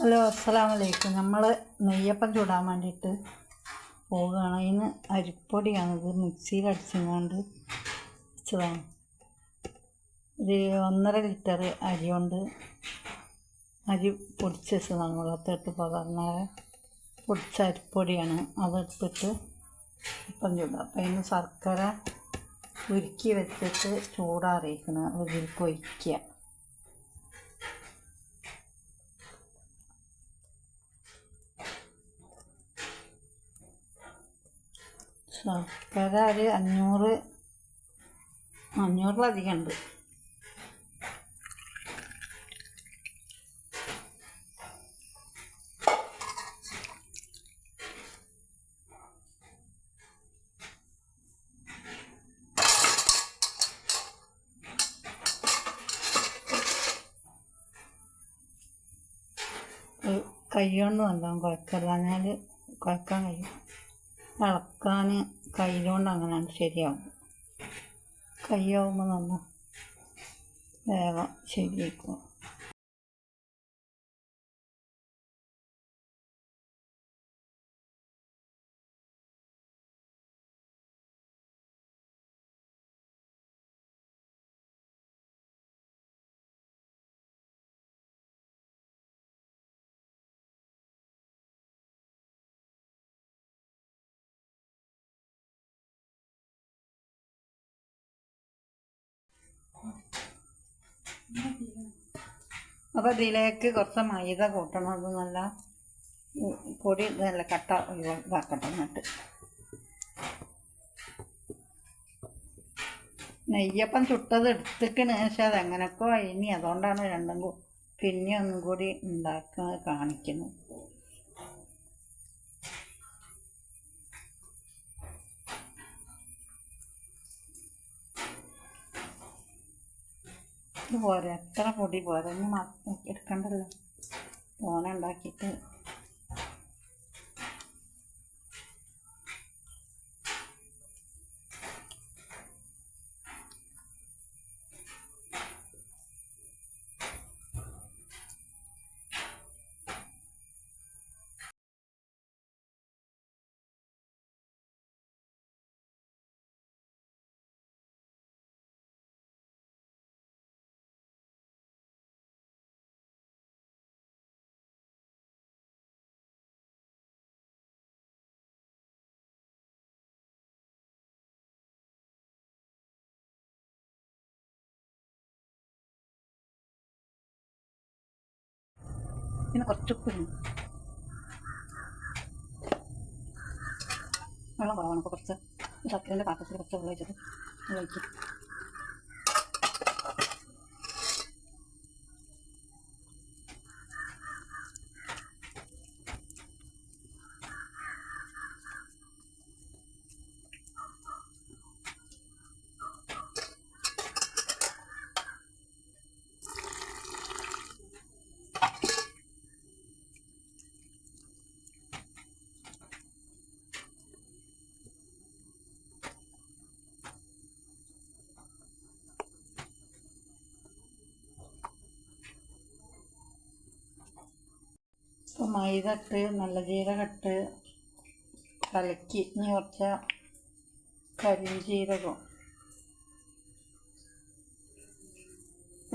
Hello, അസ്സലാമലൈക്കും. നമ്മൾ നെയ്യപ്പം ചൂടാൻ വേണ്ടിയിട്ട് പോവുകയാണ്. അതിന് അരിപ്പൊടിയാണിത്, മിക്സിയിൽ അടിച്ചുകൊണ്ട് വെച്ചതാണ്. ഒരു 1.5 ലിറ്റർ അരി കൊണ്ട് അരി പൊടിച്ച് വെച്ചതാണ്. വെള്ളത്തിട്ട് പകർന്നാല് പൊടിച്ച അരിപ്പൊടിയാണ്. അതെടുത്തിട്ട് അപ്പം ചൂടാം. അപ്പം അതിന് ശർക്കര ഉരുക്കി വെച്ചിട്ട് ചൂടാറിയിക്കണം. ഇതിലേക്ക് ഒഴിക്കുക. ശർക്കര ഒരു 500-500-ലധികം ഉണ്ട്. കൈ കൊണ്ട് നല്ലോണം കുഴക്കല്ലാഞ്ഞാൽ കുഴക്കാൻ കഴിയും. ഇളക്കാൻ കയ്യിലുകൊണ്ട് അങ്ങനെയാണ് ശരിയാവും. കൈയാവുമ്പോൾ നല്ല വേഗം ശരിയാക്കും. അപ്പോൾ ഇതിലേക്ക് കുറച്ച് മൈദ കൂട്ടണം. അത് നല്ല പൊടി നല്ല കട്ട ഇതാക്കട്ടെ. എന്നിട്ട് നെയ്യപ്പം ചുട്ടത് എടുത്തിക്കണ്. പക്ഷെ അതെങ്ങനെയൊക്കെ ഇനി അതുകൊണ്ടാണ് പിന്നെ ഒന്നും കൂടി ഉണ്ടാക്കുന്നത് കാണിക്കുന്നത്. ഇത് പോരെ, എത്ര പൊടി പോരെ, ഇനി എടുക്കണ്ടല്ലോ. ഓന ഉണ്ടാക്കിയിട്ട് പിന്നെ കുറച്ച് ഉപ്പിടും. വെള്ളം കുറവാണ്. അപ്പോൾ കുറച്ച് ശർക്കരൻ്റെ പാത്രത്തിൽ കുറച്ച് വെള്ളം ഒഴിച്ചിട്ട് ഒഴിക്കും. ഇപ്പോൾ മൈദ ഇട്ട് നല്ല ജീരകം ഇട്ട് കലക്കി. ഇനി കുറച്ച് കരിഞ്ജീരകം,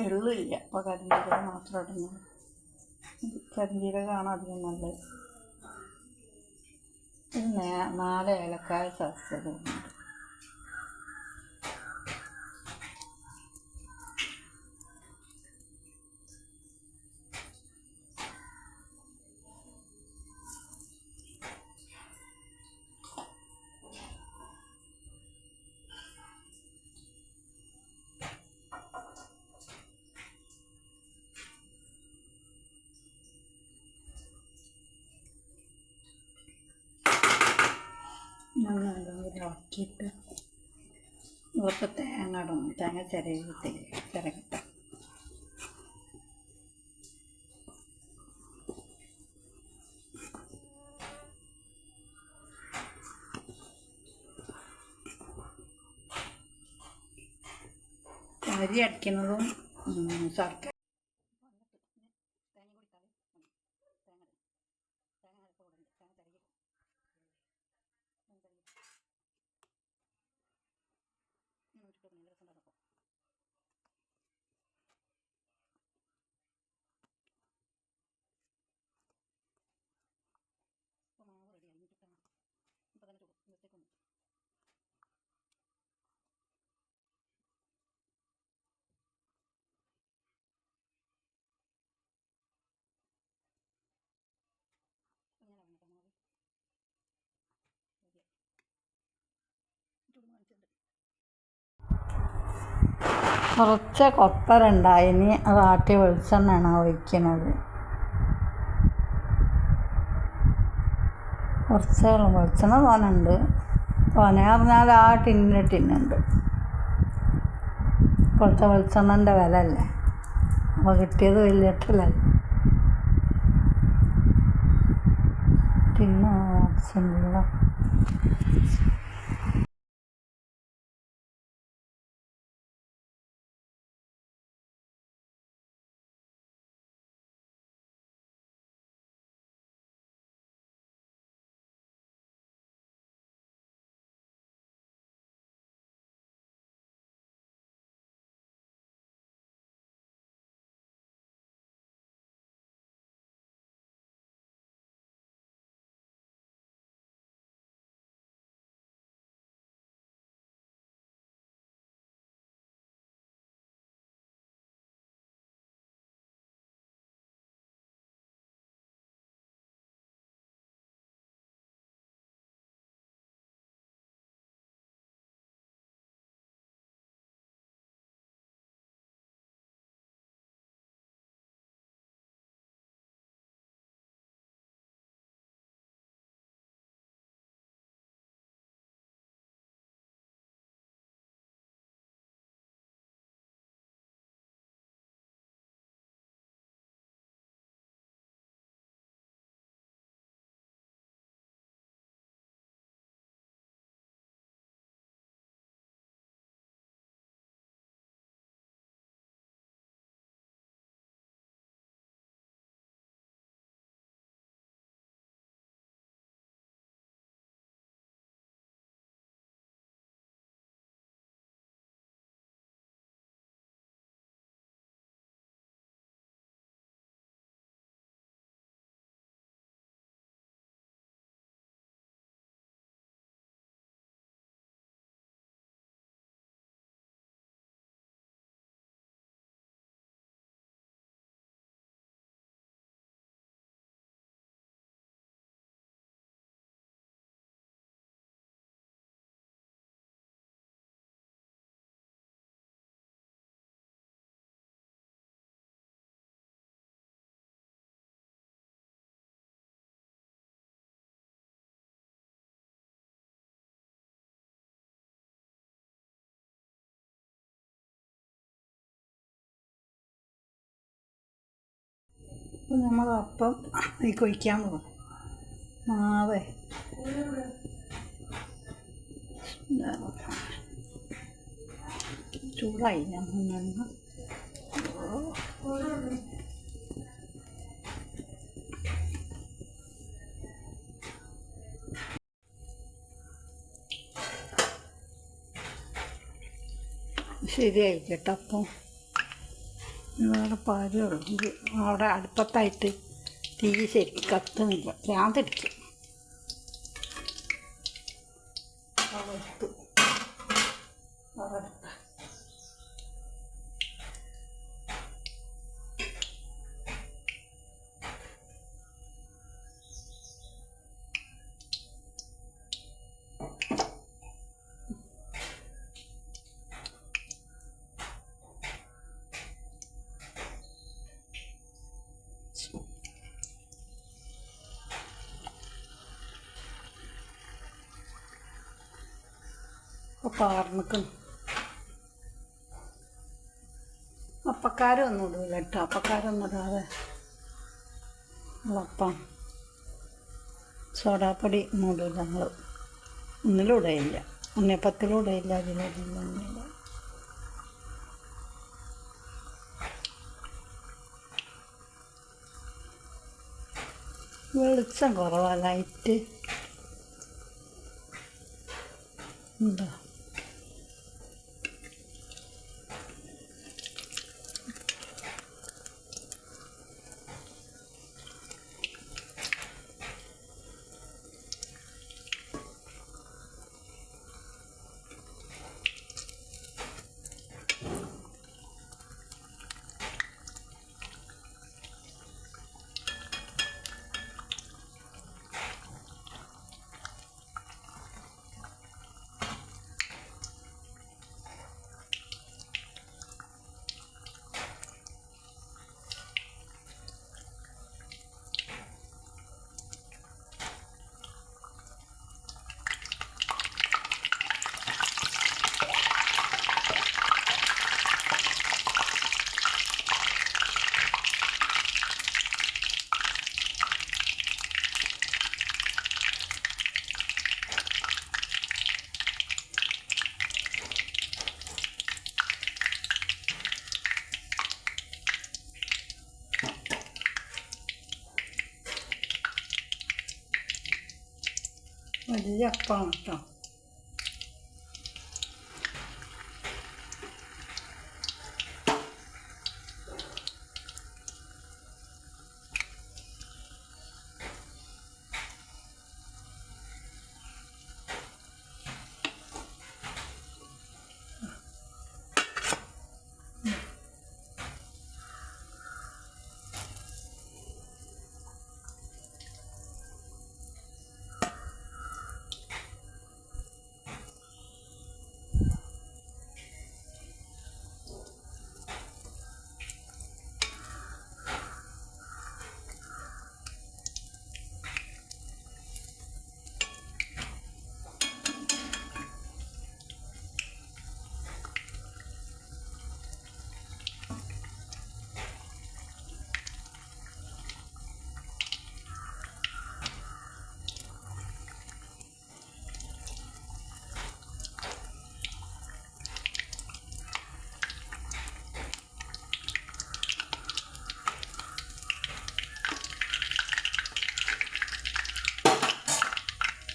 എള്ളില്ല, അപ്പോൾ കരിഞ്ജീരകം മാത്രം ഇടുന്നത്. കരിഞ്ജീരകമാണ് അധികം നല്ലത്. ഇത് 4 ഏലക്കായ ചതച്ചത്. നല്ലോണം ഇളക്കിയിട്ട് കുറച്ച് തേങ്ങ ഇടണം. തേങ്ങ ചിരകിട്ട അരി അടിക്കുന്നതും ശർക്കര കുറച്ച് കൊപ്പരുണ്ടായിനി, അത് ആട്ടിയ വെളിച്ചെണ്ണയാണ് ഒഴിക്കുന്നത്. കുറച്ച് വെളിച്ചെണ്ണ തോനുണ്ട്. തോന പറഞ്ഞാൽ ആ ടിന്നുണ്ട്. ഇപ്പോഴത്തെ വെളിച്ചെണ്ണൻ്റെ വില അല്ലേ, അപ്പോൾ കിട്ടിയത് വലിയ ഇട്ടല്ലേ. ടിന്ന് ആവശ്യമില്ല. അപ്പോൾ നമ്മൾ അപ്പം അതിലേക്ക് ഒഴിക്കാൻ പോകും. മാവേ ചൂടായി, ഞാൻ നിന്ന് ശരിയായി കേട്ടോ. അപ്പം വേറെ പാചകമുണ്ട് അവിടെ അടുപ്പത്തായിട്ട്, തീ ശരിക്കും കത്തുന്നില്ല, ഭ്രാന്തടിക്കും. അപ്പോൾ പാർന്നിക്കണം. അപ്പക്കാരൊന്നും ഇടില്ല കേട്ടോ, അപ്പക്കാരൊന്നും ഇടാതെ അപ്പം സോഡാപ്പൊടി ഒന്നും ഇടില്ല. ഞങ്ങൾ ഒന്നിലും ഇടയില്ല, ഉണ്ണിയപ്പത്തിലും ഇടയില്ല, അതിലില്ല. വെളിച്ചം കുറവാണ്, ലൈറ്റ് ഉണ്ടോ? വലിയ അപ്പമാണ് കേട്ടോ.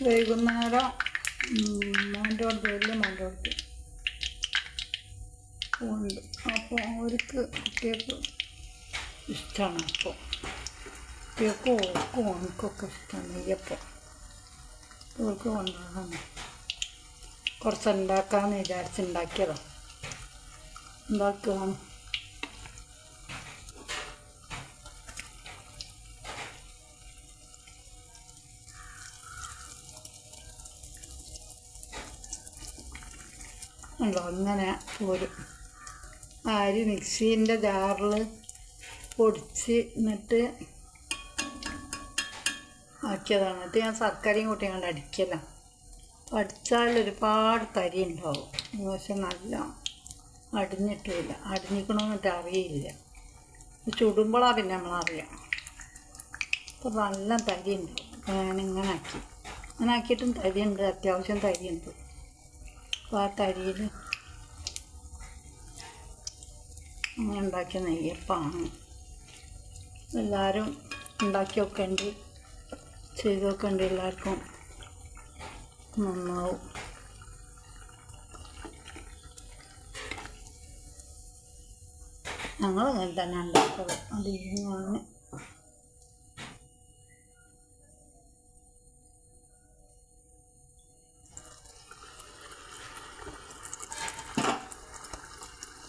വൈകുന്നേരം മോൻ്റെ വലിയ മോൻ്റെ അടുത്ത് ഉണ്ട്. അപ്പോൾ അവർക്ക് കുട്ടികൾക്ക് ഇഷ്ടമാണ്. അപ്പോൾ കുട്ടികൾക്ക് ഓർക്കും എനിക്കൊക്കെ ഇഷ്ടമാണ് നെയ്യപ്പം. അവർക്ക് കൊണ്ടുപോകാൻ കുറച്ച് ഉണ്ടാക്കാമെന്ന് വിചാരിച്ചുണ്ടാക്കിയതാണ്. ഉണ്ടാക്കുകയാണ്. ഉണ്ടോ അങ്ങനെ പോരും. അരി മിക്സീൻ്റെ ജാറിൽ പൊടിച്ച് എന്നിട്ട് ആക്കിയതാണ്. എന്നിട്ട് ഞാൻ ശർക്കരയും കൂട്ടി കണ്ട് അടിക്കല. അടിച്ചാൽ ഒരുപാട് തരി ഉണ്ടാവും. പക്ഷെ നല്ല അടിഞ്ഞിട്ടില്ല. അടിഞ്ഞിക്കണമെന്നിട്ട് അറിയില്ല. ചുടുമ്പോഴാണ് പിന്നെ നമ്മളറിയാം. അപ്പോൾ നല്ല തരി ഉണ്ടാവും. ഞാനിങ്ങനെ ആക്കി. അങ്ങനെ ആക്കിയിട്ടും തരിയുണ്ട്, അത്യാവശ്യം തരിയുണ്ട്. അപ്പോൾ ആ തരിയിൽ അങ്ങനെ ഉണ്ടാക്കിയ നെയ്യപ്പമാണ്. എല്ലാവരും ഉണ്ടാക്കി വെക്കേണ്ടി, ചെയ്ത് വെക്കേണ്ടി. എല്ലാവർക്കും നന്നാവും. ഞങ്ങൾ അങ്ങനെ തന്നെ ഉണ്ടാക്കുന്നത്. അതിന്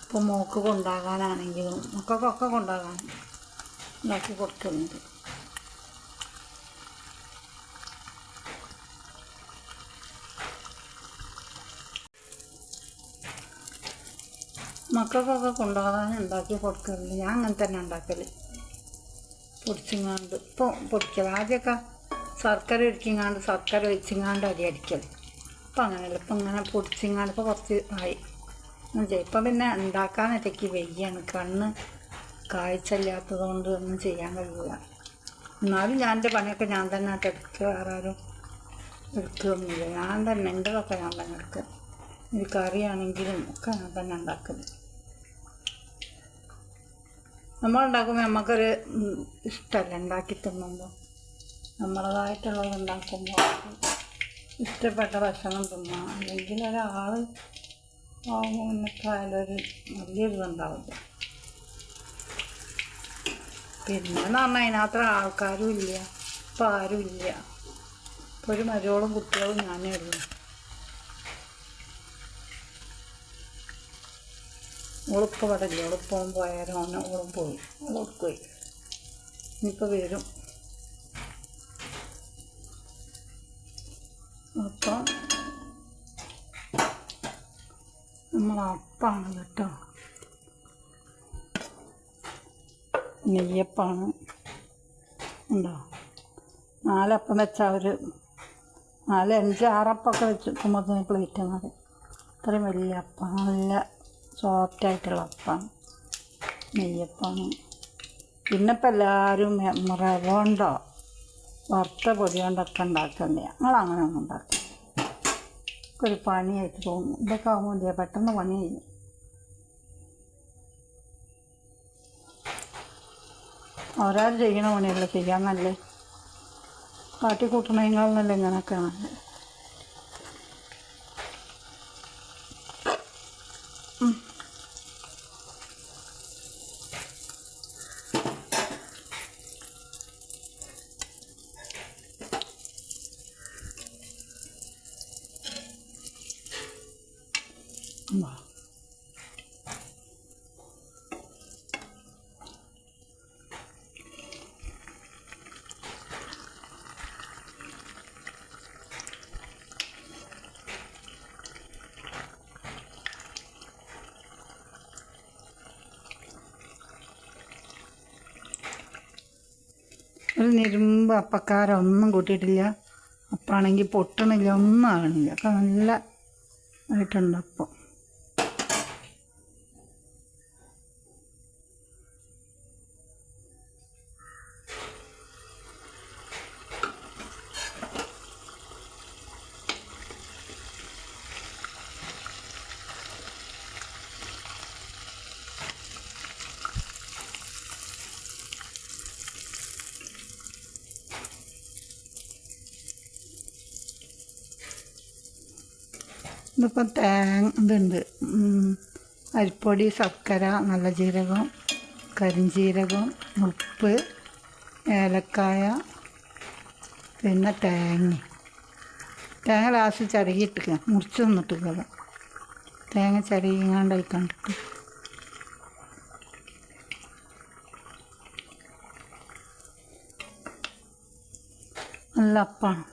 ഇപ്പോൾ മോക്ക് കൊണ്ടാകാനാണെങ്കിലും മക്കൾക്കൊക്കെ കൊണ്ടാകാൻ ഉണ്ടാക്കി കൊടുക്കുന്നുണ്ട്. മക്കൾക്കൊക്കെ കൊണ്ടുപോകാൻ ഉണ്ടാക്കി കൊടുക്കലുണ്ട്. ഞാൻ അങ്ങനെ തന്നെ ഉണ്ടാക്കൽ. പൊടിച്ചിങ്ങാണ്ട് ഇപ്പോൾ പൊടിക്കൽ. ആദ്യമൊക്കെ ശർക്കര ഒഴിച്ചിങ്ങാണ്ട് ശർക്കര ഒഴിച്ചിങ്ങാണ്ട് അരി അടിക്കൽ. ഇപ്പം അങ്ങനെയല്ല. ഇപ്പം ഇങ്ങനെ പൊടിച്ചിങ്ങാണ്ട് ഇപ്പോൾ കുറച്ച് ആയി. ഇപ്പം പിന്നെ ഉണ്ടാക്കാനൊറ്റയ്ക്ക് വയ്യാണ്. കണ്ണ് കാഴ്ചയില്ലാത്തത് കൊണ്ട് ഒന്നും ചെയ്യാൻ കഴിയില്ല. എന്നാലും ഞാൻ എൻ്റെ പണിയൊക്കെ ഞാൻ തന്നെ ആയിട്ട് എടുക്കുക. വേറെ ആരും എടുക്കുകയൊന്നുമില്ല. ഞാൻ തന്നെ എൻ്റെതൊക്കെ ഞാൻ തന്നെ എടുക്കുക. ഒരു കറിയാണെങ്കിലും ഒക്കെ ഞാൻ തന്നെ ഉണ്ടാക്കുന്നത്. നമ്മളുണ്ടാക്കുമ്പോൾ നമുക്കൊരു ഇഷ്ടമല്ല ഉണ്ടാക്കി തിന്നുമ്പോൾ. നമ്മളതായിട്ടുള്ളത് ഉണ്ടാക്കുമ്പോൾ ഇഷ്ടപ്പെട്ട ഭക്ഷണം തിന്നാം. അല്ലെങ്കിൽ ഒരാൾ ആകുമ്പോൾ എന്നൊക്കെ ആയാലൊരു വലിയൊരിതുണ്ടാവില്ല. പിന്നെന്ന് പറഞ്ഞാൽ അതിനകത്ത് ആൾക്കാരും ഇല്ല. ഇപ്പം ആരും ഇല്ല. ഇപ്പോൾ ഒരു മരുമോളും കുട്ടികളും ഞാനേ ഉള്ളൂ. ഓളിപ്പോൾ ഇവിടെ ഇല്ല. ഓളിപ്പം പോയാലും ഓളും പോയി. ഓളോട് പോയി. ഇനിയിപ്പോൾ വരും. അപ്പം നമ്മളപ്പാണ് കേട്ടോ. നെയ്യപ്പാണ്. ഉണ്ടോ? 4 അപ്പം വെച്ചാൽ ഒരു 4, 5, 6 അപ്പമൊക്കെ വെച്ചിട്ടുമ്പോൾ പ്ലേറ്റ് മതി. അത്രയും വലിയ അപ്പം. നല്ല സോഫ്റ്റായിട്ടുള്ള അപ്പമാണ് നെയ്യപ്പാണ്. പിന്നെ ഇപ്പം എല്ലാവരും റവ കൊണ്ടോ വറുത്ത പൊടി കൊണ്ടൊക്കെ ഉണ്ടാക്കണ്ടേ. ഞങ്ങളങ്ങനെ ഒന്നും ഉണ്ടാക്കും. ഒരു പണിയായിട്ട് തോന്നും. ഇതൊക്കെ ആകുമ്പോൾ പെട്ടെന്ന് പണി ചെയ്യും. ഒരാൾ ചെയ്യണ പണിയല്ല ചെയ്യാൻ നല്ല കാട്ടിക്കൂട്ടണേക്കാൾ നല്ല ഇങ്ങനെയൊക്കെ നല്ല. ഉണ്ടോ? ഒരു നിരുമ്പ് അപ്പക്കാരം ഒന്നും കൂട്ടിയിട്ടില്ല. അപ്പാണെങ്കിൽ പൊട്ടണില്ല, ഒന്നും ആകണില്ല. ഒക്കെ നല്ല ആയിട്ടുണ്ട് അപ്പം. ഇതിപ്പോൾ ഇതുണ്ട്, അരിപ്പൊടി, ശർക്കര, നല്ല ജീരകം, കരിഞ്ജീരകം, ഉപ്പ്, ഏലക്കായ, പിന്നെ തേങ്ങ ലാസ്റ്റ് ചരകിയിട്ടില്ല, മുറിച്ച് തന്നിട്ടില്ല. തേങ്ങ ചരകിങ്ങാണ്ടായി കണ്ടിട്ട് നല്ല അപ്പാണ്.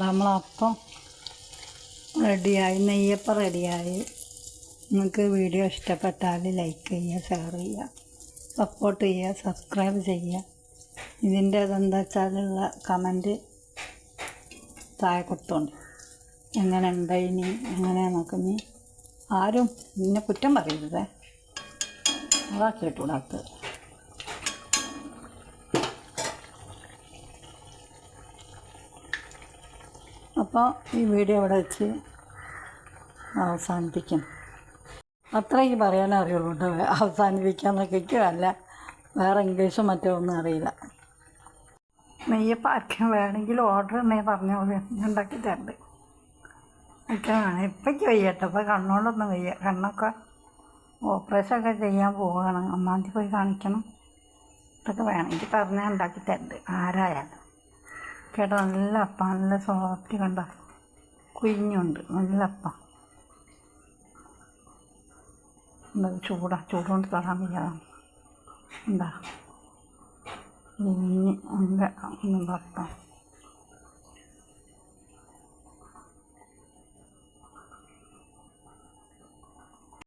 നമ്മളപ്പം റെഡിയായി, നെയ്യപ്പം റെഡിയായി. നിങ്ങൾക്ക് വീഡിയോ ഇഷ്ടപ്പെട്ടാൽ ലൈക്ക് ചെയ്യുക, ഷെയർ ചെയ്യുക, സപ്പോർട്ട് ചെയ്യുക, സബ്സ്ക്രൈബ് ചെയ്യുക. ഇതിൻ്റെ ഇതെന്താ വെച്ചാലുള്ള കമൻറ്റ് താഴെ കൊടുത്തോണ്ട് എങ്ങനെ ഉണ്ടായിനി, എങ്ങനെയാണെന്നൊക്കെ. ഇനി ആരും എന്നെ കുറ്റം പറയരുതേ, അതാ കേട്ടുകൂടാത്തത്. അപ്പോൾ ഈ വീഡിയോ ഇവിടെ വെച്ച് അവസാനിപ്പിക്കും. അത്രയ്ക്ക് പറയാനേ അറിയുള്ളൂ കേട്ടോ, അവസാനിപ്പിക്കാന്നൊക്കെ. അല്ല വേറെ ഇംഗ്ലീഷും മറ്റോ ഒന്നും അറിയില്ല. നെയ്യപ്പം ആർക്കും വേണമെങ്കിൽ ഓർഡർ ഉണ്ടെങ്കിൽ പറഞ്ഞോളൂ, ഞാൻ ഉണ്ടാക്കി തരണ്ട്. ഒക്കെ വേണം. ഇപ്പോഴേക്ക് വയ്യ കേട്ടോ, അപ്പോൾ കണ്ണുകൊണ്ടൊന്നും വയ്യ. കണ്ണൊക്കെ ഓപ്പറേഷനൊക്കെ ചെയ്യാൻ പോവുകയാണ്. 1-ാം തീയതി പോയി കാണിക്കണം. ഇതൊക്കെ വേണമെങ്കിൽ പറഞ്ഞാൽ ഉണ്ടാക്കി തരണ്ട് ആരായാലും കേട്ടോ. നല്ല അപ്പം, നല്ല സോഫ്റ്റ്, കണ്ട കുഞ്ഞുണ്ട്, നല്ല അപ്പം. ചൂടുകൊണ്ട് തൊടാൻ വയ്യ. എന്താ നല്ല അപ്പം.